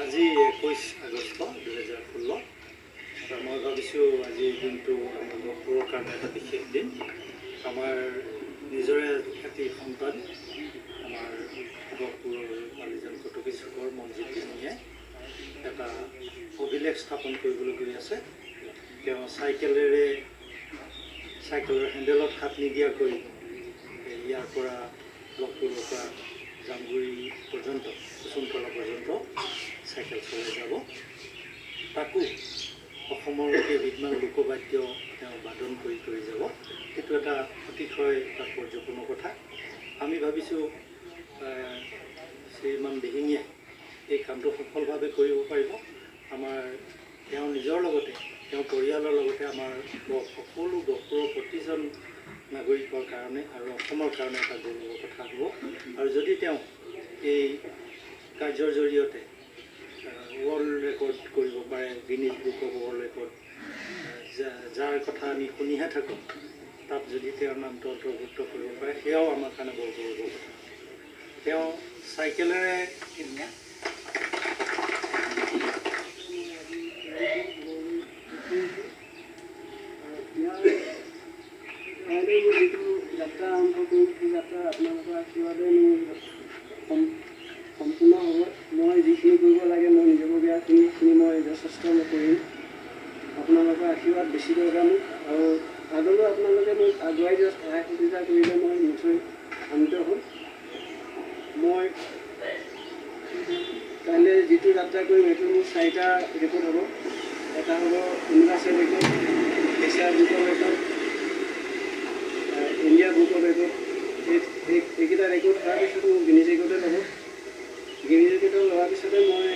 আজি 21 আগষ্ট 2016 মই ভাবিছোঁ আজি দিনটো আমাৰ গহপুৰৰ কাৰণে এটা বিশেষ দিন। আমাৰ নিজৰে এটি সন্তান আমাৰ গহপুৰৰ মালিজান কটকী চুকৰ মনজিত দিহিঙীয়ে এটা অভিলেখ স্থাপন কৰিবলৈ গৈ আছে। তেওঁ চাইকেলৰ হেণ্ডেলত হাত নিদিয়াকৈ ইয়াৰ পৰা গহপুৰৰ পৰা জামগুৰি পৰ্যন্ত কুসুমতলা পৰ্যন্ত চাইকেল চলাই যাব। তাকো অসমৰ কেইবিধমান লোকবাদ্য তেওঁ বাদন কৰি যাব। সেইটো এটা অতিশয় তাৎপৰ্যপূৰ্ণ কথা। আমি ভাবিছোঁ শ্ৰীমান দিহিঙীয়ে এই কামটো সফলভাৱে কৰিব পাৰিব। আমাৰ তেওঁ নিজৰ লগতে তেওঁ পৰিয়ালৰ লগতে আমাৰ সকলো গহপুৰৰ প্ৰতিজন নাগৰিকৰ কাৰণে আৰু অসমৰ কাৰণে এটা গৌৰৱৰ কথা হ'ব। আৰু যদি তেওঁ এই কাৰ্যৰ জৰিয়তে ৱৰ্ল্ড ৰেকৰ্ড কৰিব পাৰে, Guinness book of world record, যাৰ কথা আমি শুনিহে থাকোঁ, তাত যদি তেওঁৰ নামটো অন্তৰ্ভুক্ত কৰিব পাৰে, সেয়াও আমাৰ কাৰণে বৰ গৌৰৱৰ কথা। তেওঁ চাইকেলেৰে যিটো যাত্ৰা আৰম্ভ কৰিম, সেই যাত্ৰা আপোনালোকৰ আশীৰ্বাদে সম্পূৰ্ণ হ'ব। মই যিখিনি কৰিব লাগে মই নিজববীয়াখিনি মই যথেষ্ট কৰিম। আপোনালোকৰ আশীৰ্বাদ বেছি দৰকাৰ মোক, আৰু আগলৈও আপোনালোকে মোক আগুৱাই যোৱাত সহায় সুবিধা কৰিলে মই নিশ্চয় আনন্দিত হ'ম। মই কাইলৈ যিটো যাত্ৰা কৰিম সেইটো মোৰ 4টা ৰেকৰ্ড হ'ব। এটা হ'ব universal record, Asia book of record, India book of record. এইকেইটা ৰেকৰ্ড হোৱাৰ পিছত মোক গিনিজ ৰেকৰ্ডে ল'ব। গিনিজ ৰেকৰ্ডে লোৱাৰ পিছতে মই